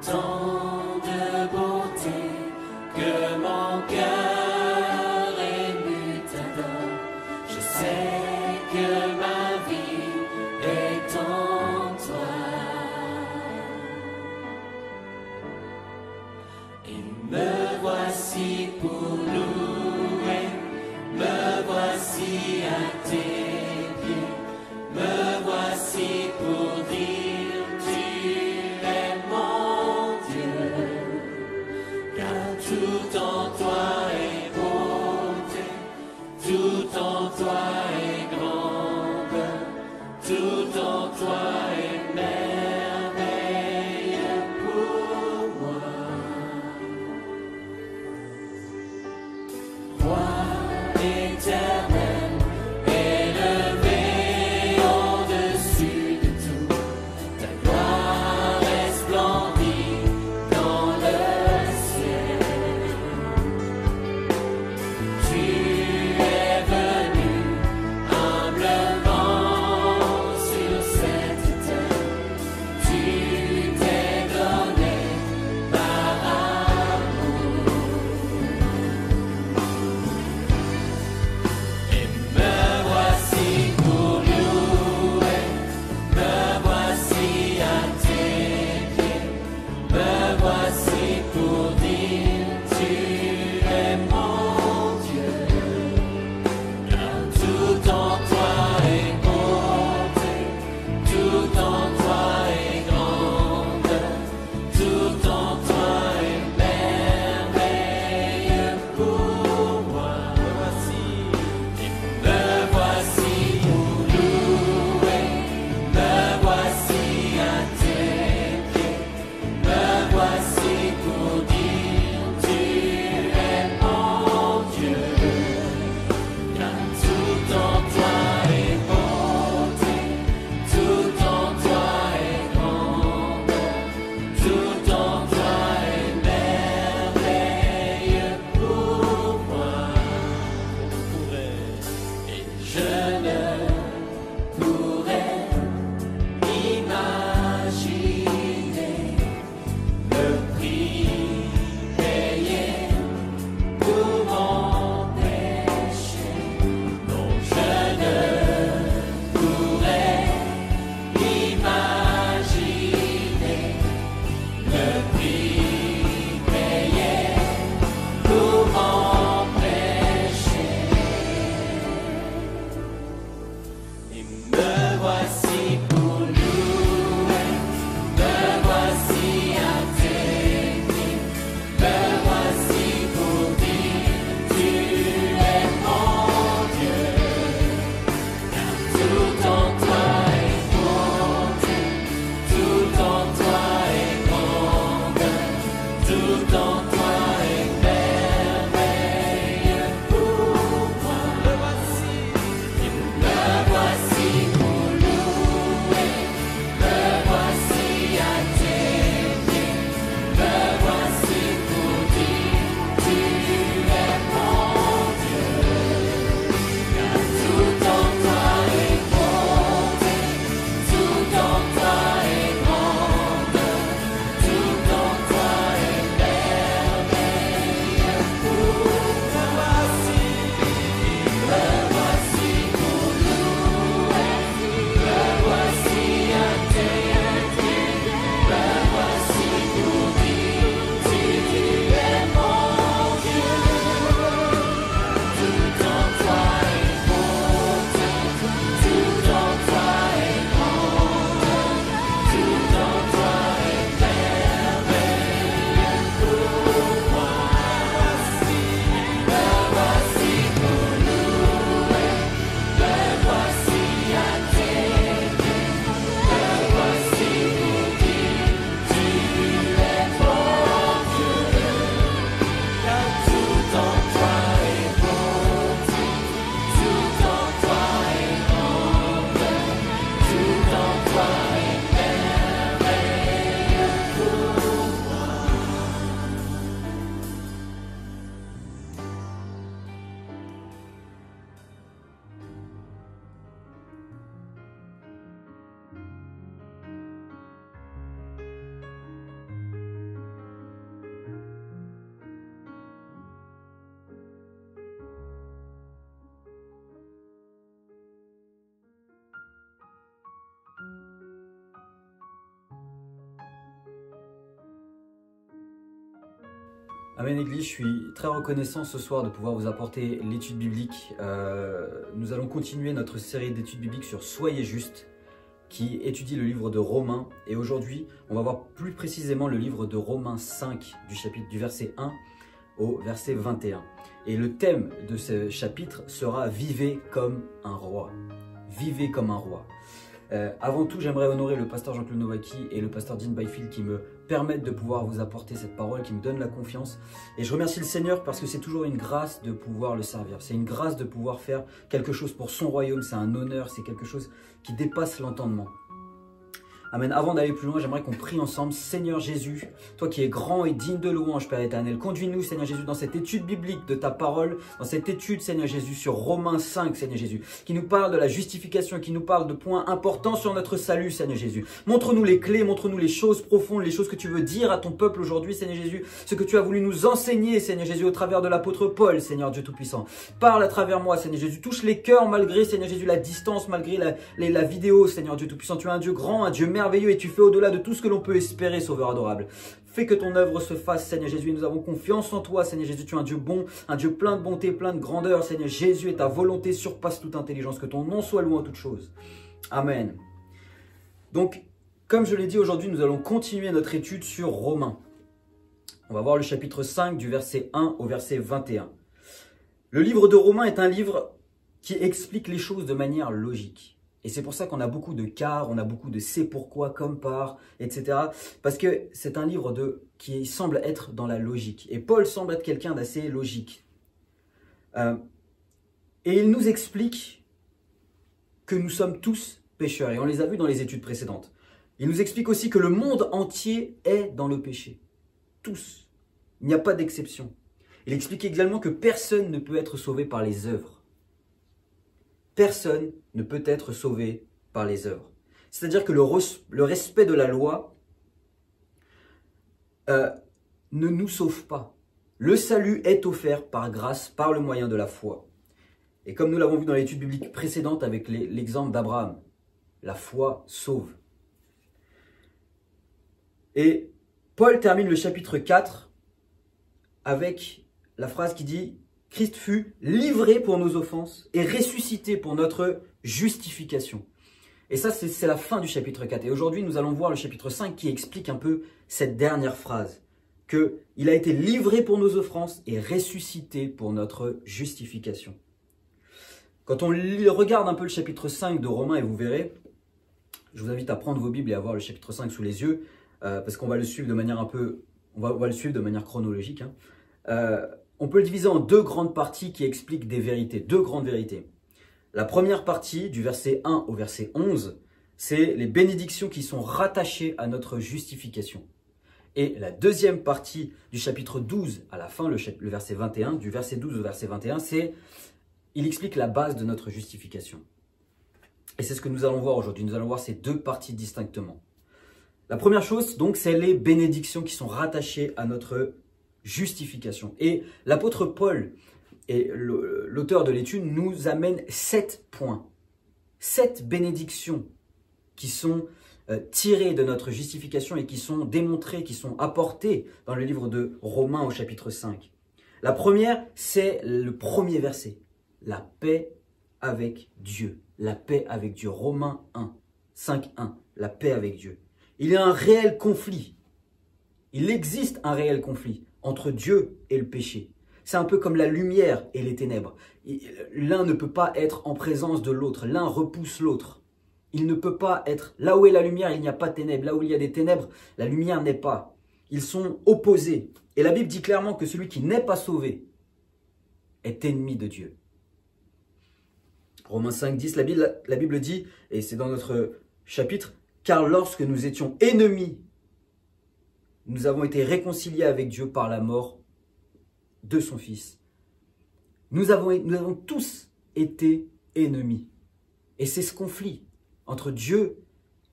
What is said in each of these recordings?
tant de bonté que mon cœur ému t'adore. Je sais que ma vie est en toi. Et me voici pour louer, me voici à tes pieds, me voici pour dire tu es mon Dieu, car tout en toi est bonté, tout en toi est grandeur, tout en toi est merveille pour moi. Amen Église, je suis très reconnaissant ce soir de pouvoir vous apporter l'étude biblique. Nous allons continuer notre série d'études bibliques sur Soyez justes, qui étudie le livre de Romains. Et aujourd'hui, on va voir plus précisément le livre de Romains 5, du verset 1 au verset 21. Et le thème de ce chapitre sera « Vivez comme un roi ». Vivez comme un roi. Avant tout, j'aimerais honorer le pasteur Jean-Claude Novaki et le pasteur Dean Byfield qui me permettent de pouvoir vous apporter cette parole, qui me donnent la confiance. Et je remercie le Seigneur parce que c'est toujours une grâce de pouvoir le servir. C'est une grâce de pouvoir faire quelque chose pour son royaume. C'est un honneur, c'est quelque chose qui dépasse l'entendement. Amen. Avant d'aller plus loin, j'aimerais qu'on prie ensemble. Seigneur Jésus, toi qui es grand et digne de louange, Père éternel, conduis-nous, Seigneur Jésus, dans cette étude biblique de ta parole, dans cette étude, Seigneur Jésus, sur Romains 5, Seigneur Jésus, qui nous parle de la justification, qui nous parle de points importants sur notre salut, Seigneur Jésus. Montre-nous les clés, montre-nous les choses profondes, les choses que tu veux dire à ton peuple aujourd'hui, Seigneur Jésus, ce que tu as voulu nous enseigner, Seigneur Jésus, au travers de l'apôtre Paul, Seigneur Dieu Tout-Puissant. Parle à travers moi, Seigneur Jésus, touche les cœurs malgré, Seigneur Jésus, la distance, malgré la vidéo, Seigneur Dieu Tout-Puissant. Tu es un Dieu grand, un Dieu merveilleux et tu fais au-delà de tout ce que l'on peut espérer, Sauveur adorable. Fais que ton œuvre se fasse, Seigneur Jésus, et nous avons confiance en toi, Seigneur Jésus. Tu es un Dieu bon, un Dieu plein de bonté, plein de grandeur, Seigneur Jésus, et ta volonté surpasse toute intelligence. Que ton nom soit loué en toutes choses. Amen. Donc, comme je l'ai dit aujourd'hui, nous allons continuer notre étude sur Romains. On va voir le chapitre 5 du verset 1 au verset 21. Le livre de Romains est un livre qui explique les choses de manière logique. Et c'est pour ça qu'on a beaucoup de car, on a beaucoup de c'est pourquoi, comme par, etc. Parce que c'est un livre qui semble être dans la logique. Et Paul semble être quelqu'un d'assez logique. Et il nous explique que nous sommes tous pécheurs. Et on les a vus dans les études précédentes. Il nous explique aussi que le monde entier est dans le péché. Tous. Il n'y a pas d'exception. Il explique également que personne ne peut être sauvé par les œuvres. Personne ne peut être sauvé par les œuvres. C'est-à-dire que le respect de la loi ne nous sauve pas. Le salut est offert par grâce, par le moyen de la foi. Et comme nous l'avons vu dans l'étude biblique précédente avec l'exemple d'Abraham, la foi sauve. Et Paul termine le chapitre 4 avec la phrase qui dit « Christ fut livré pour nos offenses et ressuscité pour notre justification. » Et ça, c'est la fin du chapitre 4. Et aujourd'hui, nous allons voir le chapitre 5 qui explique un peu cette dernière phrase. Qu'il a été livré pour nos offenses et ressuscité pour notre justification. Quand on regarde un peu le chapitre 5 de Romains, et vous verrez, je vous invite à prendre vos Bibles et à voir le chapitre 5 sous les yeux, parce qu'on va le suivre de manière on va le suivre de manière chronologique. On peut le diviser en deux grandes parties qui expliquent des vérités, deux grandes vérités. La première partie, du verset 1 au verset 11, c'est les bénédictions qui sont rattachées à notre justification. Et la deuxième partie du chapitre 12, à la fin, le verset 21, du verset 12 au verset 21, il explique la base de notre justification. Et c'est ce que nous allons voir aujourd'hui. Nous allons voir ces deux parties distinctement. La première chose, donc, c'est les bénédictions qui sont rattachées à notre justification. Et l'apôtre Paul et l'auteur de l'étude nous amène 7 points, 7 bénédictions qui sont tirées de notre justification et qui sont démontrées, qui sont apportées dans le livre de Romains au chapitre 5. La première, c'est le premier verset, la paix avec Dieu. La paix avec Dieu. Romains 1, 5, 1, la paix avec Dieu. Il y a un réel conflit. Il existe un réel conflit entre Dieu et le péché. C'est un peu comme la lumière et les ténèbres. L'un ne peut pas être en présence de l'autre. L'un repousse l'autre. Il ne peut pas être... Là où est la lumière, il n'y a pas de ténèbres. Là où il y a des ténèbres, la lumière n'est pas. Ils sont opposés. Et la Bible dit clairement que celui qui n'est pas sauvé est ennemi de Dieu. Romains 5, 10, la Bible dit, et c'est dans notre chapitre, « Car lorsque nous étions ennemis, nous avons été réconciliés avec Dieu par la mort de son Fils. » Nous avons tous été ennemis. Et c'est ce conflit entre Dieu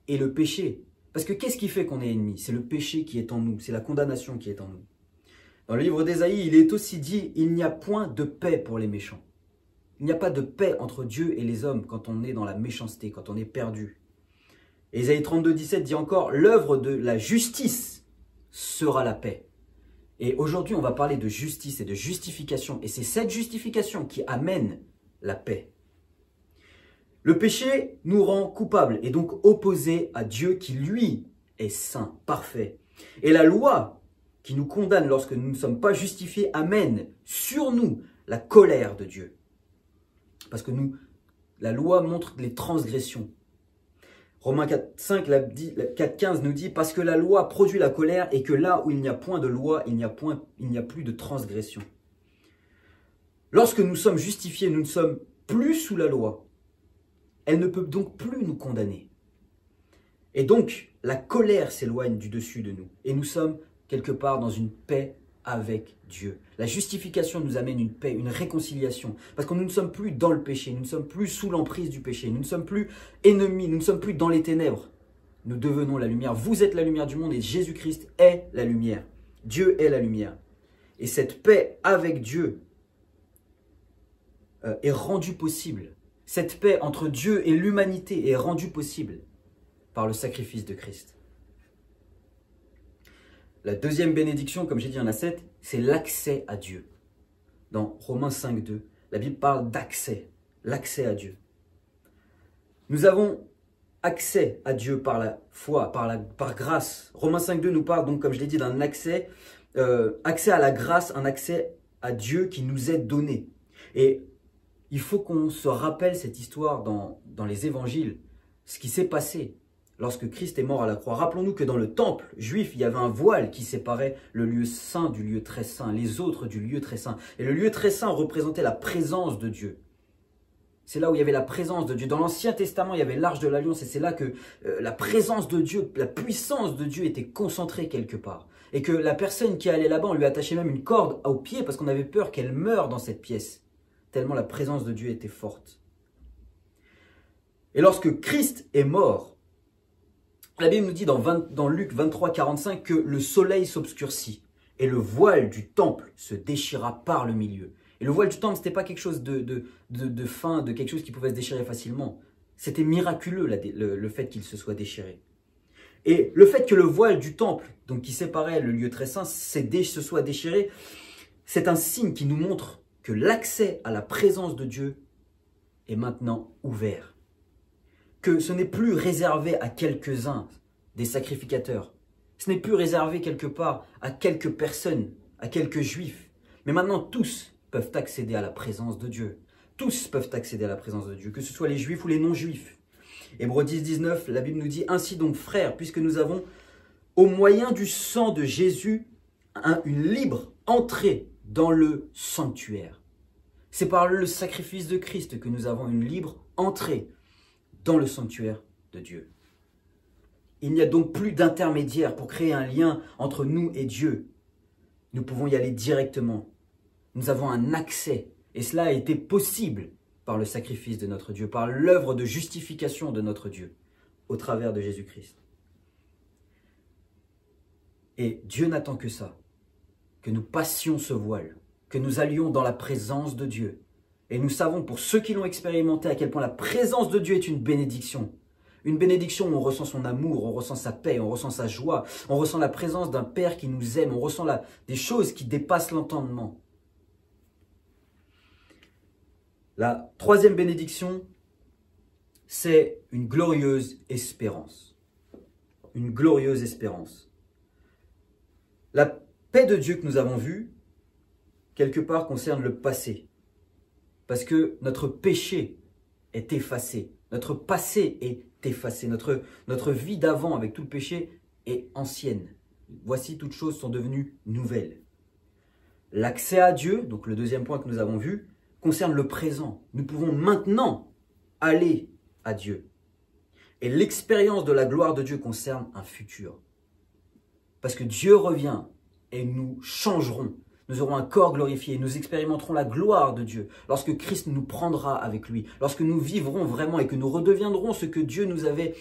et le péché. Parce que qu'est-ce qui fait qu'on est ennemis? C'est le péché qui est en nous, c'est la condamnation qui est en nous. Dans le livre d'Ésaïe, il est aussi dit « Il n'y a point de paix pour les méchants ». Il n'y a pas de paix entre Dieu et les hommes quand on est dans la méchanceté, quand on est perdu. Ésaïe 32, 17 dit encore « L'œuvre de la justice sera la paix. Et aujourd'hui, on va parler de justice et de justification. Et c'est cette justification qui amène la paix. Le péché nous rend coupables et donc opposés à Dieu qui, lui, est saint, parfait. Et la loi qui nous condamne lorsque nous ne sommes pas justifiés amène sur nous la colère de Dieu. Parce que la loi montre les transgressions. Romains 4,15 nous dit « Parce que la loi produit la colère et que là où il n'y a point de loi, il n'y a plus de transgression. » Lorsque nous sommes justifiés, nous ne sommes plus sous la loi. Elle ne peut donc plus nous condamner. Et donc, la colère s'éloigne du dessus de nous. Et nous sommes quelque part dans une paix avec Dieu. La justification nous amène une paix, une réconciliation. Parce que nous ne sommes plus dans le péché, nous ne sommes plus sous l'emprise du péché, nous ne sommes plus ennemis, nous ne sommes plus dans les ténèbres. Nous devenons la lumière. Vous êtes la lumière du monde et Jésus-Christ est la lumière. Dieu est la lumière. Et cette paix avec Dieu est rendue possible. Cette paix entre Dieu et l'humanité est rendue possible par le sacrifice de Christ. La deuxième bénédiction, comme j'ai dit, il y en a 7, c'est l'accès à Dieu. Dans Romains 5,2, la Bible parle d'accès, l'accès à Dieu. Nous avons accès à Dieu par la foi, par grâce. Romains 5,2 nous parle donc, comme je l'ai dit, d'un accès à la grâce, un accès à Dieu qui nous est donné. Et il faut qu'on se rappelle cette histoire dans les évangiles, ce qui s'est passé lorsque Christ est mort à la croix. Rappelons-nous que dans le temple juif, il y avait un voile qui séparait le lieu saint du lieu très saint, les autres du lieu très saint. Et le lieu très saint représentait la présence de Dieu. C'est là où il y avait la présence de Dieu. Dans l'Ancien Testament, il y avait l'Arche de l'Alliance et c'est là que la présence de Dieu, la puissance de Dieu était concentrée quelque part. Et que la personne qui allait là-bas, on lui attachait même une corde au pied parce qu'on avait peur qu'elle meure dans cette pièce. Tellement la présence de Dieu était forte. Et lorsque Christ est mort, la Bible nous dit dans Luc 23, 45 que le soleil s'obscurcit et le voile du temple se déchira par le milieu. Et le voile du temple, ce n'était pas quelque chose de fin, de quelque chose qui pouvait se déchirer facilement. C'était miraculeux le fait qu'il se soit déchiré. Et le fait que le voile du temple, donc qui séparait le lieu très saint, se soit déchiré, c'est un signe qui nous montre que l'accès à la présence de Dieu est maintenant ouvert. Que ce n'est plus réservé à quelques-uns des sacrificateurs. Ce n'est plus réservé quelque part à quelques personnes, à quelques juifs. Mais maintenant, tous peuvent accéder à la présence de Dieu. Tous peuvent accéder à la présence de Dieu, que ce soit les juifs ou les non-juifs. Hébreux 10, 19, la Bible nous dit « Ainsi donc, frères, puisque nous avons, au moyen du sang de Jésus, une libre entrée dans le sanctuaire. » C'est par le sacrifice de Christ que nous avons une libre entrée dans le sanctuaire de Dieu. Il n'y a donc plus d'intermédiaire pour créer un lien entre nous et Dieu. Nous pouvons y aller directement. Nous avons un accès, et cela a été possible par le sacrifice de notre Dieu, par l'œuvre de justification de notre Dieu, au travers de Jésus-Christ. Et Dieu n'attend que ça, que nous passions ce voile, que nous allions dans la présence de Dieu. Et nous savons, pour ceux qui l'ont expérimenté, à quel point la présence de Dieu est une bénédiction. Une bénédiction où on ressent son amour, on ressent sa paix, on ressent sa joie, on ressent la présence d'un Père qui nous aime, on ressent des choses qui dépassent l'entendement. La troisième bénédiction, c'est une glorieuse espérance. Une glorieuse espérance. La paix de Dieu que nous avons vue, quelque part, concerne le passé. Parce que notre péché est effacé. Notre passé est effacé. Notre vie d'avant avec tout le péché est ancienne. Voici, toutes choses sont devenues nouvelles. L'accès à Dieu, donc le deuxième point que nous avons vu, concerne le présent. Nous pouvons maintenant aller à Dieu. Et l'expérience de la gloire de Dieu concerne un futur. Parce que Dieu revient et nous changerons. Nous aurons un corps glorifié, nous expérimenterons la gloire de Dieu lorsque Christ nous prendra avec lui, lorsque nous vivrons vraiment et que nous redeviendrons ce que Dieu nous avait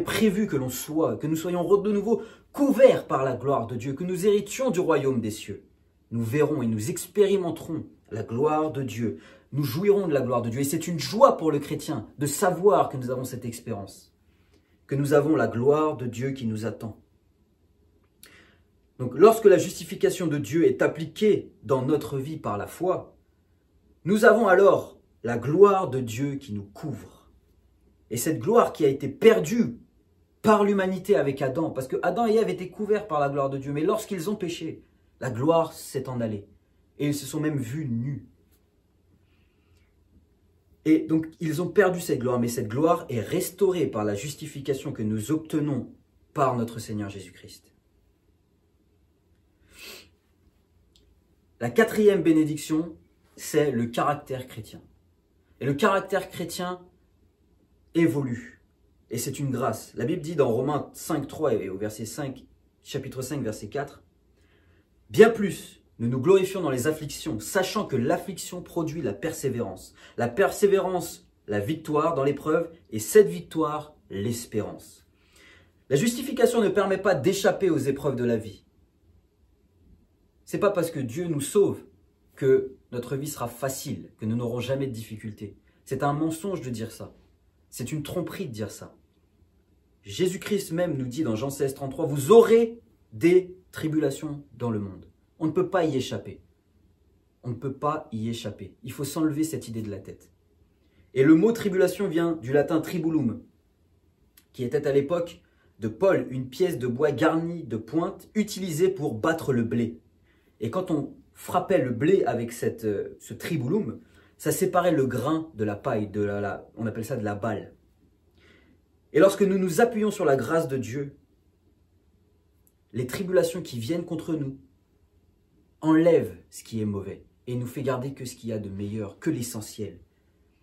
prévu que l'on soit, que nous soyons de nouveau couverts par la gloire de Dieu, que nous héritions du royaume des cieux. Nous verrons et nous expérimenterons la gloire de Dieu, nous jouirons de la gloire de Dieu. Et c'est une joie pour le chrétien de savoir que nous avons cette expérience, que nous avons la gloire de Dieu qui nous attend. Donc lorsque la justification de Dieu est appliquée dans notre vie par la foi, nous avons alors la gloire de Dieu qui nous couvre. Et cette gloire qui a été perdue par l'humanité avec Adam, parce que Adam et Ève étaient couverts par la gloire de Dieu, mais lorsqu'ils ont péché, la gloire s'est en allée. Et ils se sont même vus nus. Et donc, ils ont perdu cette gloire, mais cette gloire est restaurée par la justification que nous obtenons par notre Seigneur Jésus-Christ. La quatrième bénédiction, c'est le caractère chrétien. Et le caractère chrétien évolue. Et c'est une grâce. La Bible dit dans Romains 5, 3 et au verset 5, chapitre 5, verset 4, « Bien plus, nous nous glorifions dans les afflictions, sachant que l'affliction produit la persévérance. La persévérance, la victoire dans l'épreuve, et cette victoire, l'espérance. » La justification ne permet pas d'échapper aux épreuves de la vie. C'est pas parce que Dieu nous sauve que notre vie sera facile, que nous n'aurons jamais de difficultés. C'est un mensonge de dire ça. C'est une tromperie de dire ça. Jésus-Christ même nous dit dans Jean 16, 33, « Vous aurez des tribulations dans le monde. » On ne peut pas y échapper. On ne peut pas y échapper. Il faut s'enlever cette idée de la tête. Et le mot tribulation vient du latin tribulum, qui était à l'époque de Paul une pièce de bois garnie de pointes utilisée pour battre le blé. Et quand on frappait le blé avec ce tribulum, ça séparait le grain de la paille, on appelle ça de la balle. Et lorsque nous nous appuyons sur la grâce de Dieu, les tribulations qui viennent contre nous enlèvent ce qui est mauvais et nous fait garder que ce qu'il y a de meilleur, que l'essentiel.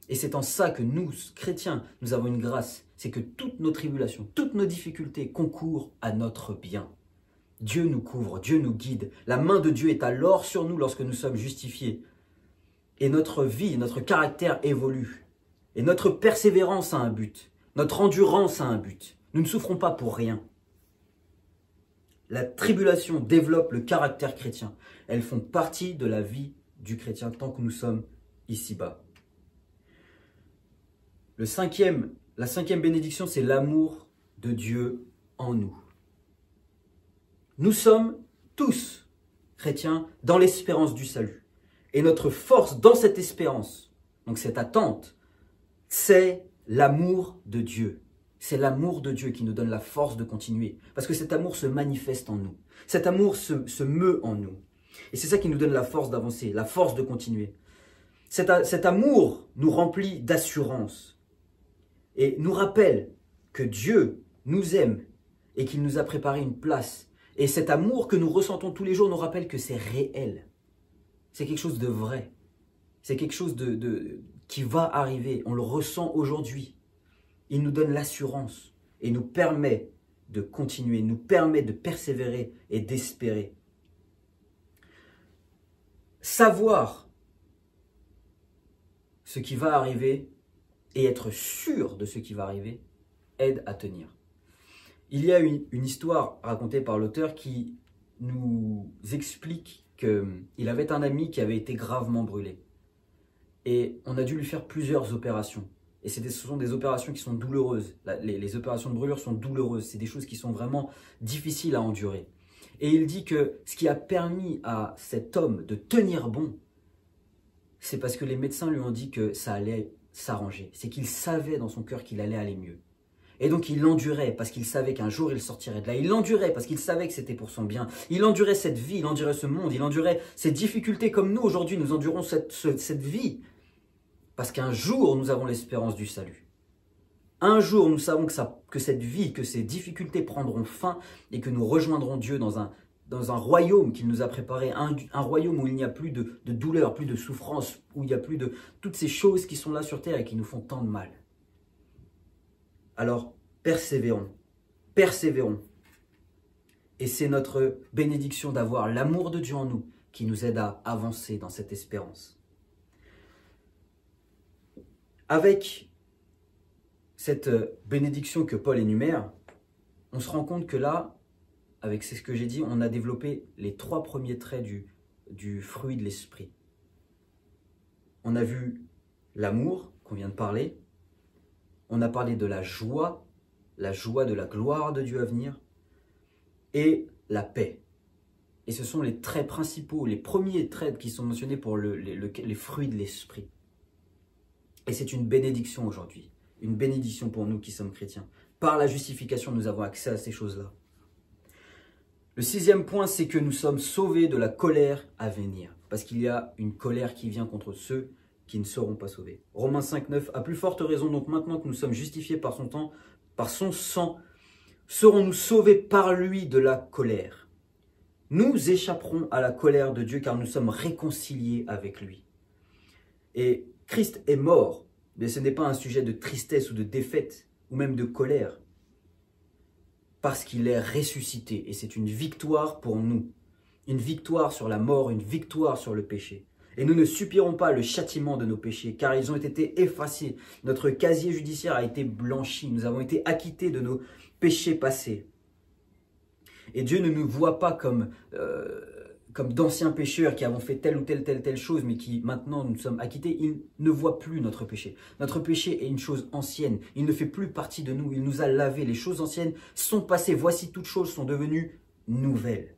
Et c'est en ça que nous, chrétiens, nous avons une grâce, c'est que toutes nos tribulations, toutes nos difficultés concourent à notre bien. Dieu nous couvre, Dieu nous guide. La main de Dieu est alors sur nous lorsque nous sommes justifiés. Et notre vie, notre caractère évolue. Et notre persévérance a un but. Notre endurance a un but. Nous ne souffrons pas pour rien. La tribulation développe le caractère chrétien. Elles font partie de la vie du chrétien tant que nous sommes ici-bas. La cinquième bénédiction, c'est l'amour de Dieu en nous. Nous sommes tous chrétiens dans l'espérance du salut. Et notre force dans cette espérance, donc cette attente, c'est l'amour de Dieu. C'est l'amour de Dieu qui nous donne la force de continuer. Parce que cet amour se manifeste en nous. Cet amour se meut en nous. Et c'est ça qui nous donne la force d'avancer, la force de continuer. Cet amour nous remplit d'assurance. Et nous rappelle que Dieu nous aime et qu'il nous a préparé une place. Et cet amour que nous ressentons tous les jours nous rappelle que c'est réel. C'est quelque chose de vrai. C'est quelque chose qui va arriver. On le ressent aujourd'hui. Il nous donne l'assurance et nous permet de continuer, nous permet de persévérer et d'espérer. Savoir ce qui va arriver et être sûr de ce qui va arriver aide à tenir. Il y a une histoire racontée par l'auteur qui nous explique qu'il avait un ami qui avait été gravement brûlé. Et on a dû lui faire plusieurs opérations. Et ce sont des opérations qui sont douloureuses. Les opérations de brûlure sont douloureuses. C'est des choses qui sont vraiment difficiles à endurer. Et il dit que ce qui a permis à cet homme de tenir bon, c'est parce que les médecins lui ont dit que ça allait s'arranger. C'est qu'il savait dans son cœur qu'il allait aller mieux. Et donc il endurait parce qu'il savait qu'un jour il sortirait de là. Il endurait parce qu'il savait que c'était pour son bien. Il endurait cette vie, il endurait ce monde, il endurait ces difficultés comme nous aujourd'hui nous endurons cette vie. Parce qu'un jour, nous avons l'espérance du salut. Un jour, nous savons que cette vie, que ces difficultés prendront fin et que nous rejoindrons Dieu dans un royaume qu'il nous a préparé, un royaume où il n'y a plus de douleur, plus de souffrance, où il n'y a plus de toutes ces choses qui sont là sur terre et qui nous font tant de mal. Alors, persévérons, persévérons. Et c'est notre bénédiction d'avoir l'amour de Dieu en nous qui nous aide à avancer dans cette espérance. Avec cette bénédiction que Paul énumère, on se rend compte que là, avec ce que j'ai dit, on a développé les 3 premiers traits du fruit de l'esprit. On a vu l'amour qu'on vient de parler, on a parlé de la joie de la gloire de Dieu à venir, et la paix. Et ce sont les traits principaux, les premiers traits qui sont mentionnés pour les fruits de l'esprit. Et c'est une bénédiction aujourd'hui. Une bénédiction pour nous qui sommes chrétiens. Par la justification, nous avons accès à ces choses-là. Le 6e point, c'est que nous sommes sauvés de la colère à venir. Parce qu'il y a une colère qui vient contre ceux qui ne seront pas sauvés. Romains 5, 9, à plus forte raison, donc maintenant que nous sommes justifiés par son sang, serons-nous sauvés par lui de la colère. Nous échapperons à la colère de Dieu car nous sommes réconciliés avec lui. Et Christ est mort, mais ce n'est pas un sujet de tristesse ou de défaite, ou même de colère, parce qu'il est ressuscité. Et c'est une victoire pour nous. Une victoire sur la mort, une victoire sur le péché. Et nous ne subirons pas le châtiment de nos péchés, car ils ont été effacés. Notre casier judiciaire a été blanchi. Nous avons été acquittés de nos péchés passés. Et Dieu ne nous voit pas comme d'anciens pécheurs qui avons fait telle ou telle chose, mais qui maintenant nous sommes acquittés. Il ne voit plus notre péché. Notre péché est une chose ancienne. Il ne fait plus partie de nous. Il nous a lavés. Les choses anciennes sont passées. Voici toutes choses sont devenues nouvelles.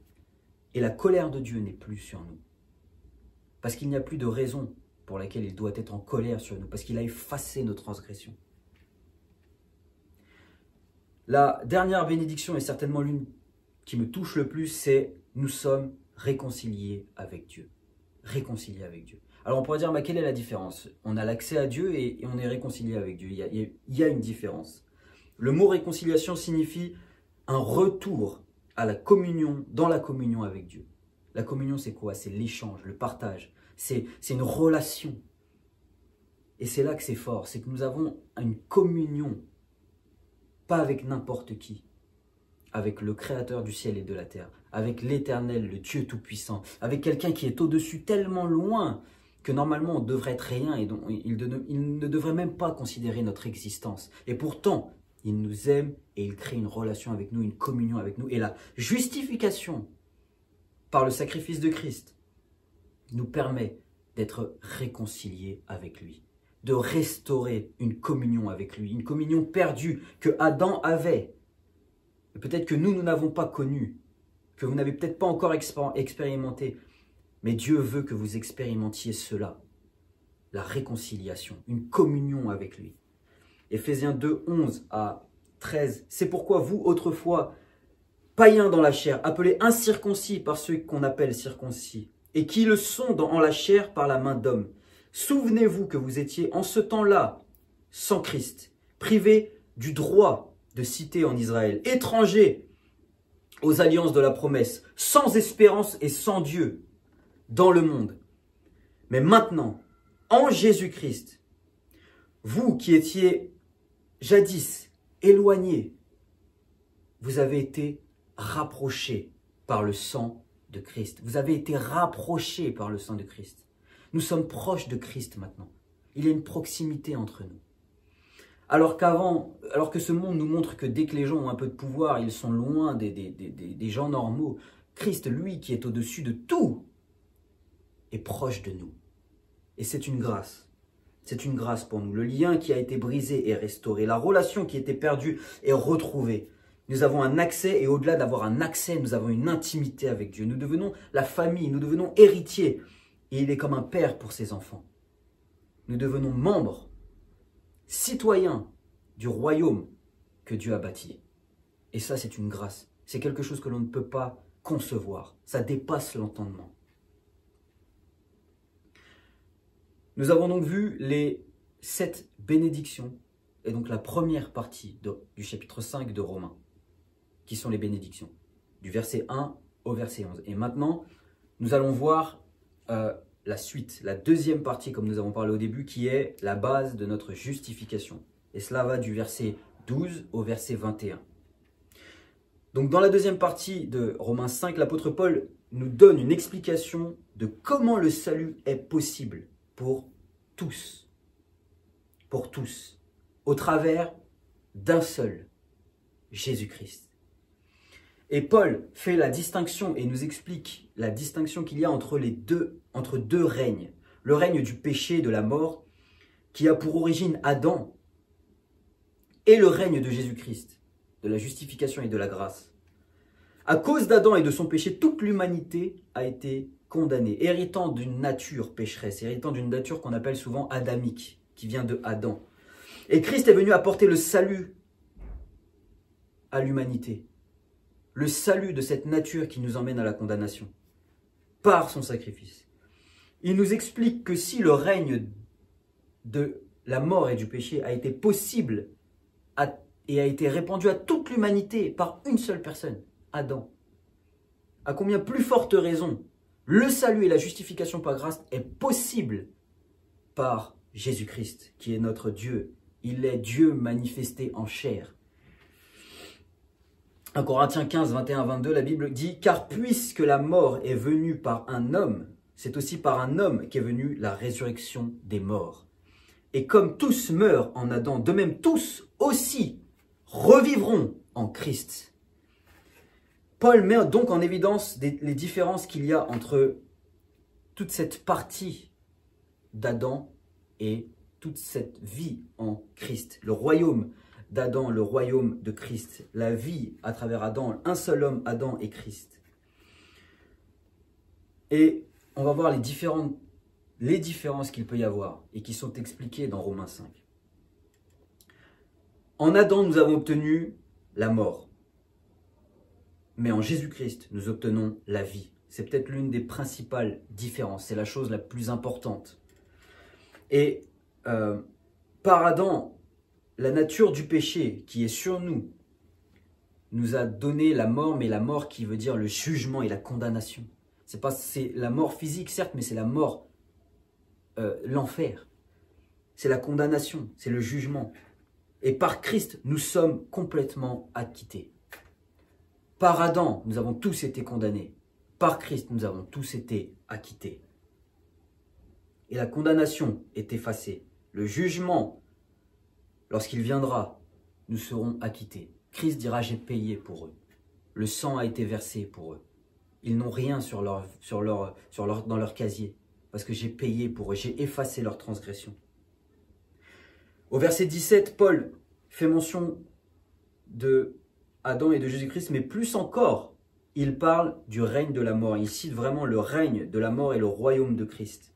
Et la colère de Dieu n'est plus sur nous. Parce qu'il n'y a plus de raison pour laquelle il doit être en colère sur nous. Parce qu'il a effacé nos transgressions. La dernière bénédiction est certainement l'une qui me touche le plus, c'est nous sommes réconciliés avec Dieu. Réconciliés avec Dieu. Alors on pourrait dire, mais quelle est la différence? On a l'accès à Dieu et on est réconcilié avec Dieu. Il y a une différence. Le mot réconciliation signifie un retour à la communion, dans la communion avec Dieu. La communion, c'est quoi? C'est l'échange, le partage. C'est une relation. Et c'est là que c'est fort, c'est que nous avons une communion, pas avec n'importe qui, avec le Créateur du ciel et de la terre, avec l'Éternel, le Dieu Tout-Puissant, avec quelqu'un qui est au-dessus, tellement loin que normalement on devrait être rien et dont il ne devrait même pas considérer notre existence. Et pourtant, il nous aime et il crée une relation avec nous, une communion avec nous. Et la justification par le sacrifice de Christ nous permet d'être réconciliés avec lui, de restaurer une communion avec lui, une communion perdue que Adam avait. Peut-être que nous n'avons pas connu, que vous n'avez peut-être pas encore expérimenté, mais Dieu veut que vous expérimentiez cela, la réconciliation, une communion avec lui. Éphésiens 2, 11 à 13, c'est pourquoi vous, autrefois, païens dans la chair, appelés incirconcis par ceux qu'on appelle circoncis, et qui le sont en la chair par la main d'homme. Souvenez-vous que vous étiez en ce temps-là, sans Christ, privés du droit de cité en Israël, étrangers aux alliances de la promesse, sans espérance et sans Dieu dans le monde. Mais maintenant, en Jésus-Christ, vous qui étiez jadis éloignés, vous avez été rapprochés par le sang de Christ. Vous avez été rapprochés par le sang de Christ. Nous sommes proches de Christ maintenant. Il y a une proximité entre nous. Alors que ce monde nous montre que dès que les gens ont un peu de pouvoir, ils sont loin des gens normaux, Christ, lui, qui est au-dessus de tout, est proche de nous. Et c'est une grâce. C'est une grâce pour nous. Le lien qui a été brisé est restauré. La relation qui était perdue est retrouvée. Nous avons un accès et au-delà d'avoir un accès, nous avons une intimité avec Dieu. Nous devenons la famille, nous devenons héritiers. Et il est comme un père pour ses enfants. Nous devenons membres, citoyens du royaume que Dieu a bâti. Et ça, c'est une grâce. C'est quelque chose que l'on ne peut pas concevoir. Ça dépasse l'entendement. Nous avons donc vu les 7 bénédictions, et donc la première partie du chapitre 5 de Romains, qui sont les bénédictions, du verset 1 au verset 11. Et maintenant, nous allons voir la suite, la deuxième partie, comme nous avons parlé au début, qui est la base de notre justification. Et cela va du verset 12 au verset 21. Donc dans la deuxième partie de Romains 5, l'apôtre Paul nous donne une explication de comment le salut est possible pour tous, au travers d'un seul, Jésus-Christ. Et Paul fait la distinction et nous explique la distinction qu'il y a entre deux règnes. Le règne du péché et de la mort, qui a pour origine Adam, et le règne de Jésus-Christ, de la justification et de la grâce. À cause d'Adam et de son péché, toute l'humanité a été condamnée, héritant d'une nature pécheresse, héritant d'une nature qu'on appelle souvent adamique, qui vient de Adam. Et Christ est venu apporter le salut à l'humanité, le salut de cette nature qui nous emmène à la condamnation, par son sacrifice. Il nous explique que si le règne de la mort et du péché a été possible et a été répandu à toute l'humanité par une seule personne, Adam, à combien plus forte raison le salut et la justification par grâce est possible par Jésus-Christ, qui est notre Dieu. Il est Dieu manifesté en chair. En Corinthiens 15, 21-22, la Bible dit « Car puisque la mort est venue par un homme, c'est aussi par un homme qu'est venue la résurrection des morts. Et comme tous meurent en Adam, de même tous aussi revivront en Christ. » Paul met donc en évidence les différences qu'il y a entre toute cette partie d'Adam et toute cette vie en Christ. Le royaume d'Adam, le royaume de Christ. La vie à travers Adam, un seul homme, Adam et Christ. Et on va voir les différences qu'il peut y avoir et qui sont expliquées dans Romains 5. En Adam, nous avons obtenu la mort. Mais en Jésus-Christ, nous obtenons la vie. C'est peut-être l'une des principales différences. C'est la chose la plus importante. Et par Adam, la nature du péché qui est sur nous, nous a donné la mort, mais la mort qui veut dire le jugement et la condamnation. C'est la mort physique, certes, mais c'est la mort, l'enfer. C'est la condamnation, c'est le jugement. Et par Christ, nous sommes complètement acquittés. Par Adam, nous avons tous été condamnés. Par Christ, nous avons tous été acquittés. Et la condamnation est effacée. Le jugement, lorsqu'il viendra, nous serons acquittés. Christ dira, j'ai payé pour eux. Le sang a été versé pour eux. Ils n'ont rien dans leur casier, parce que j'ai payé pour eux, j'ai effacé leur transgression. Au verset 17, Paul fait mention de Adam et de Jésus-Christ, mais plus encore, il parle du règne de la mort. Il cite vraiment le règne de la mort et le royaume de Christ.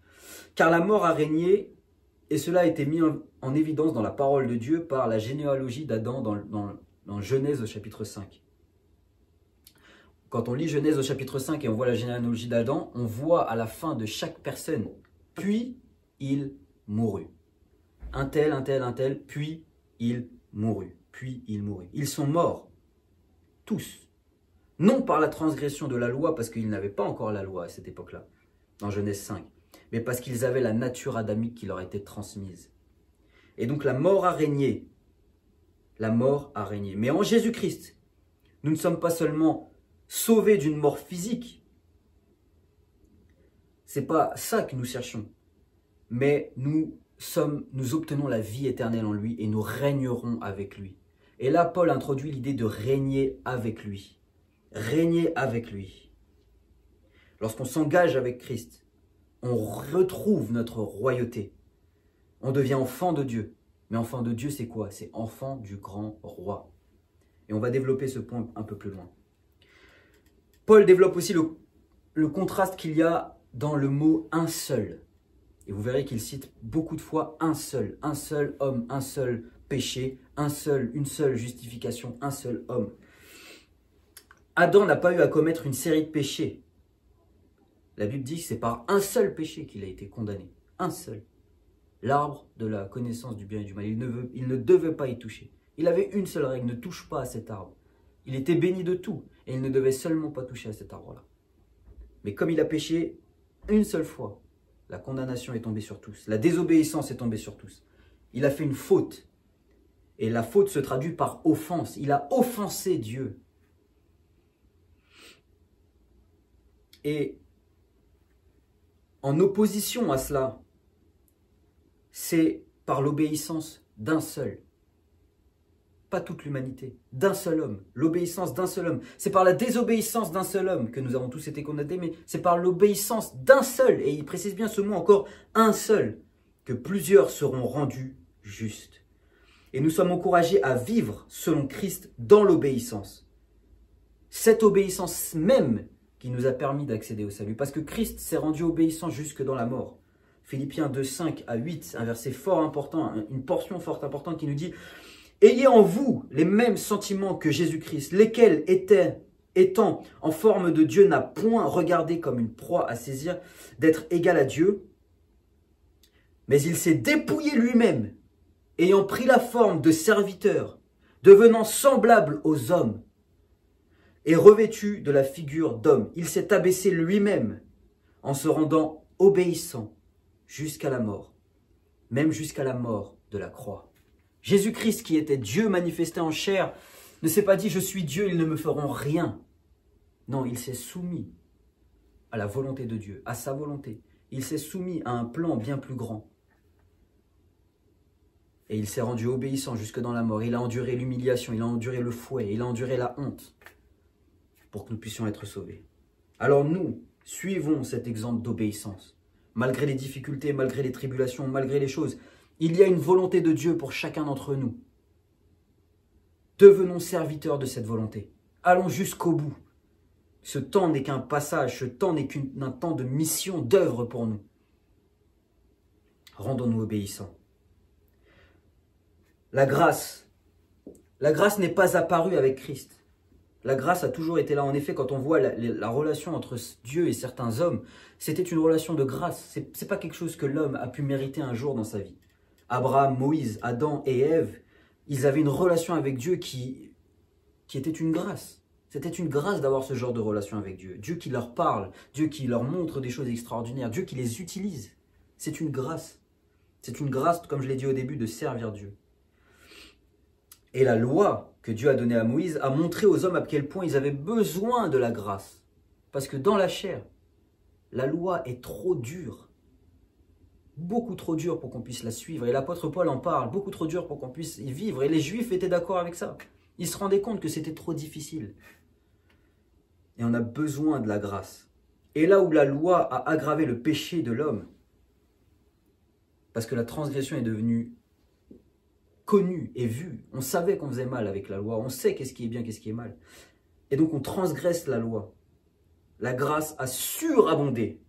Car la mort a régné, et cela a été mis en évidence dans la parole de Dieu par la généalogie d'Adam dans Genèse au chapitre 5. Quand on lit Genèse au chapitre 5 et on voit la généalogie d'Adam, on voit à la fin de chaque personne, puis il mourut. Un tel, puis il mourut, puis il mourut. Ils sont morts. Tous, non par la transgression de la loi, parce qu'ils n'avaient pas encore la loi à cette époque-là, dans Genèse 5, mais parce qu'ils avaient la nature adamique qui leur était transmise. Et donc la mort a régné. La mort a régné. Mais en Jésus-Christ, nous ne sommes pas seulement sauvés d'une mort physique. Ce n'est pas ça que nous cherchons. Mais nous obtenons la vie éternelle en lui et nous régnerons avec lui. Et là, Paul introduit l'idée de régner avec lui. Régner avec lui. Lorsqu'on s'engage avec Christ, on retrouve notre royauté. On devient enfant de Dieu. Mais enfant de Dieu, c'est quoi? C'est enfant du grand roi. Et on va développer ce point un peu plus loin. Paul développe aussi le contraste qu'il y a dans le mot « un seul ». Et vous verrez qu'il cite beaucoup de fois un seul homme, un seul péché, une seule justification, un seul homme. Adam n'a pas eu à commettre une série de péchés. La Bible dit que c'est par un seul péché qu'il a été condamné. Un seul. L'arbre de la connaissance du bien et du mal. Il ne devait pas y toucher. Il avait une seule règle, ne touche pas à cet arbre. Il était béni de tout et il ne devait seulement pas toucher à cet arbre-là. Mais comme il a péché une seule fois, la condamnation est tombée sur tous. La désobéissance est tombée sur tous. Il a fait une faute. Et la faute se traduit par offense. Il a offensé Dieu. Et en opposition à cela, c'est par l'obéissance d'un seul. Pas toute l'humanité, d'un seul homme. L'obéissance d'un seul homme. C'est par la désobéissance d'un seul homme que nous avons tous été condamnés, mais c'est par l'obéissance d'un seul, et il précise bien ce mot encore, un seul, que plusieurs seront rendus justes. Et nous sommes encouragés à vivre selon Christ dans l'obéissance. Cette obéissance même qui nous a permis d'accéder au salut. Parce que Christ s'est rendu obéissant jusque dans la mort. Philippiens 2, 5 à 8, un verset fort important, une portion fort importante qui nous dit « Ayez en vous les mêmes sentiments que Jésus-Christ, lesquels étant en forme de Dieu, n'a point regardé comme une proie à saisir d'être égal à Dieu, mais il s'est dépouillé lui-même, ayant pris la forme de serviteur, devenant semblable aux hommes, et revêtu de la figure d'homme. Il s'est abaissé lui-même en se rendant obéissant jusqu'à la mort, même jusqu'à la mort de la croix. » Jésus-Christ, qui était Dieu manifesté en chair, ne s'est pas dit « je suis Dieu, ils ne me feront rien ». Non, il s'est soumis à la volonté de Dieu, à sa volonté. Il s'est soumis à un plan bien plus grand. Et il s'est rendu obéissant jusque dans la mort. Il a enduré l'humiliation, il a enduré le fouet, il a enduré la honte pour que nous puissions être sauvés. Alors nous, suivons cet exemple d'obéissance. Malgré les difficultés, malgré les tribulations, malgré les choses, il y a une volonté de Dieu pour chacun d'entre nous. Devenons serviteurs de cette volonté. Allons jusqu'au bout. Ce temps n'est qu'un passage, ce temps n'est qu'un temps de mission, d'œuvre pour nous. Rendons-nous obéissants. La grâce n'est pas apparue avec Christ. La grâce a toujours été là. En effet, quand on voit la relation entre Dieu et certains hommes, c'était une relation de grâce. Ce n'est pas quelque chose que l'homme a pu mériter un jour dans sa vie. Abraham, Moïse, Adam et Ève, ils avaient une relation avec Dieu qui était une grâce. C'était une grâce d'avoir ce genre de relation avec Dieu. Dieu qui leur parle, Dieu qui leur montre des choses extraordinaires, Dieu qui les utilise. C'est une grâce. C'est une grâce, comme je l'ai dit au début, de servir Dieu. Et la loi que Dieu a donnée à Moïse a montré aux hommes à quel point ils avaient besoin de la grâce. Parce que dans la chair, la loi est trop dure. Beaucoup trop dure pour qu'on puisse la suivre. Et l'apôtre Paul en parle, beaucoup trop dure pour qu'on puisse y vivre. Et les Juifs étaient d'accord avec ça. Ils se rendaient compte que c'était trop difficile. Et on a besoin de la grâce. Et là où la loi a aggravé le péché de l'homme, parce que la transgression est devenue connue et vue, on savait qu'on faisait mal avec la loi, on sait qu'est-ce qui est bien, qu'est-ce qui est mal. Et donc on transgresse la loi. La grâce a surabondé.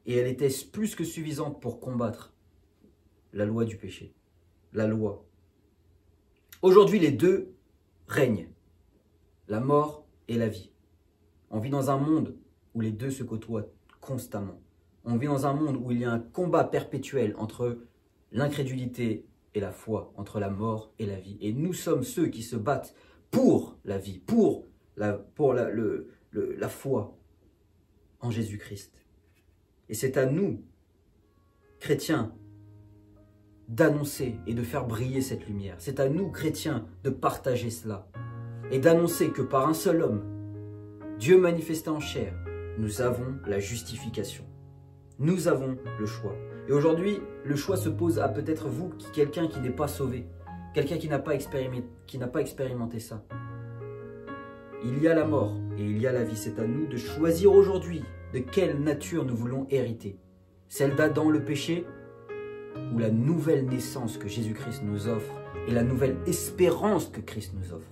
Et elle était plus que suffisante pour combattre la loi du péché. La loi. Aujourd'hui, les deux règnent. La mort et la vie. On vit dans un monde où les deux se côtoient constamment. On vit dans un monde où il y a un combat perpétuel entre l'incrédulité et la foi, entre la mort et la vie. Et nous sommes ceux qui se battent pour la vie, pour la foi en Jésus-Christ. Et c'est à nous, chrétiens, d'annoncer et de faire briller cette lumière. C'est à nous, chrétiens, de partager cela. Et d'annoncer que par un seul homme, Dieu manifesté en chair, nous avons la justification. Nous avons le choix. Et aujourd'hui, le choix se pose à peut-être vous, quelqu'un qui n'est pas sauvé, quelqu'un qui n'a pas expérimenté ça. Il y a la mort et il y a la vie. C'est à nous de choisir aujourd'hui de quelle nature nous voulons hériter. Celle d'Adam le péché ou la nouvelle naissance que Jésus-Christ nous offre et la nouvelle espérance que Christ nous offre.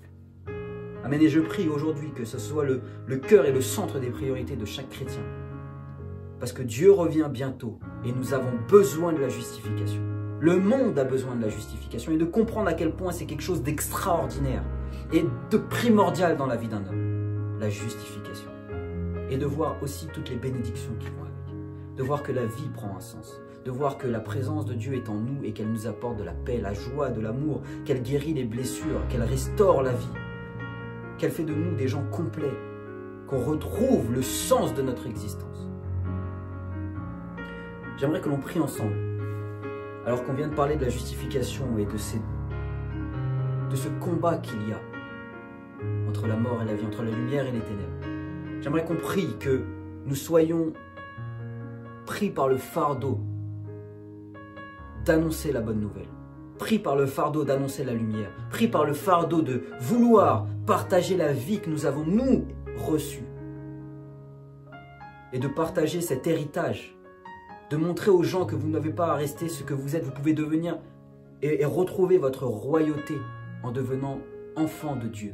Amen. Et je prie aujourd'hui que ce soit le cœur et le centre des priorités de chaque chrétien. Parce que Dieu revient bientôt et nous avons besoin de la justification. Le monde a besoin de la justification et de comprendre à quel point c'est quelque chose d'extraordinaire et de primordial dans la vie d'un homme. La justification. Et de voir aussi toutes les bénédictions qui vont avec. De voir que la vie prend un sens. De voir que la présence de Dieu est en nous et qu'elle nous apporte de la paix, la joie, de l'amour, qu'elle guérit les blessures, qu'elle restaure la vie, qu'elle fait de nous des gens complets, qu'on retrouve le sens de notre existence. J'aimerais que l'on prie ensemble, alors qu'on vient de parler de la justification et de ce combat qu'il y a entre la mort et la vie, entre la lumière et les ténèbres. J'aimerais qu'on prie que nous soyons pris par le fardeau d'annoncer la bonne nouvelle, pris par le fardeau d'annoncer la lumière, pris par le fardeau de vouloir partager la vie que nous avons, nous, reçue, et de partager cet héritage, de montrer aux gens que vous n'avez pas à rester ce que vous êtes, vous pouvez devenir et retrouver votre royauté en devenant enfant de Dieu,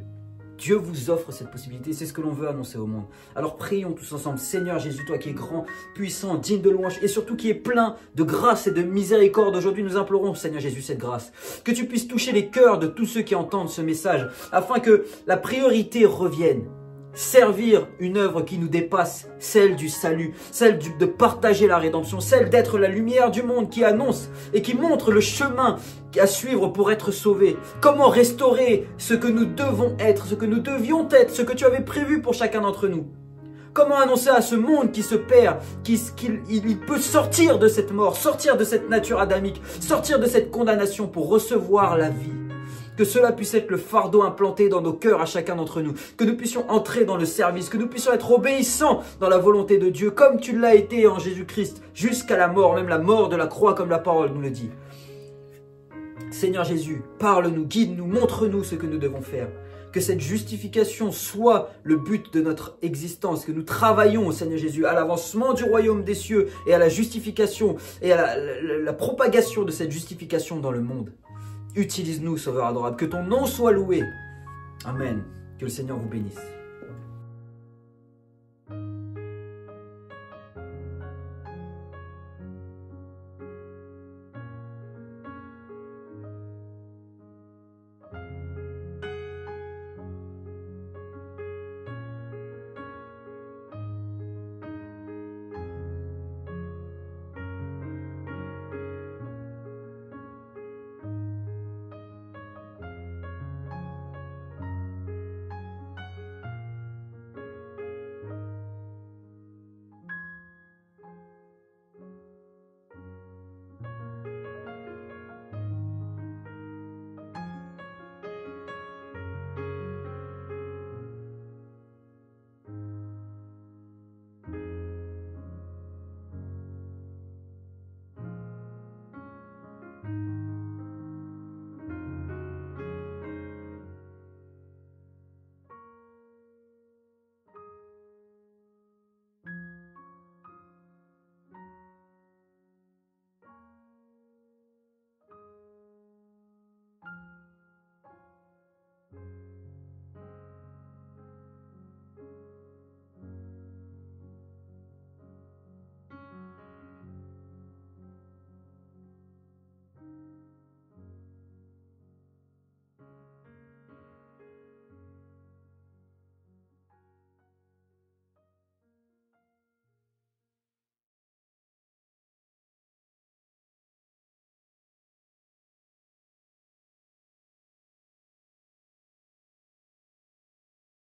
Dieu vous offre cette possibilité, c'est ce que l'on veut annoncer au monde. Alors prions tous ensemble, Seigneur Jésus, toi qui es grand, puissant, digne de louange et surtout qui est plein de grâce et de miséricorde. Aujourd'hui, nous implorons, Seigneur Jésus, cette grâce. Que tu puisses toucher les cœurs de tous ceux qui entendent ce message afin que la priorité revienne. Servir une œuvre qui nous dépasse, celle du salut, celle de partager la rédemption, celle d'être la lumière du monde qui annonce et qui montre le chemin à suivre pour être sauvé. Comment restaurer ce que nous devons être, ce que nous devions être, ce que tu avais prévu pour chacun d'entre nous. Comment annoncer à ce monde qui se perd qu'il peut sortir de cette mort, sortir de cette nature adamique, sortir de cette condamnation pour recevoir la vie. Que cela puisse être le fardeau implanté dans nos cœurs à chacun d'entre nous. Que nous puissions entrer dans le service. Que nous puissions être obéissants dans la volonté de Dieu. Comme tu l'as été en Jésus-Christ. Jusqu'à la mort. Même la mort de la croix comme la parole nous le dit. Seigneur Jésus, parle-nous, guide-nous, montre-nous ce que nous devons faire. Que cette justification soit le but de notre existence. Que nous travaillons, Seigneur Jésus, à l'avancement du royaume des cieux. Et à la justification et à la propagation de cette justification dans le monde. Utilise-nous, Sauveur adorable, que ton nom soit loué. Amen. Que le Seigneur vous bénisse.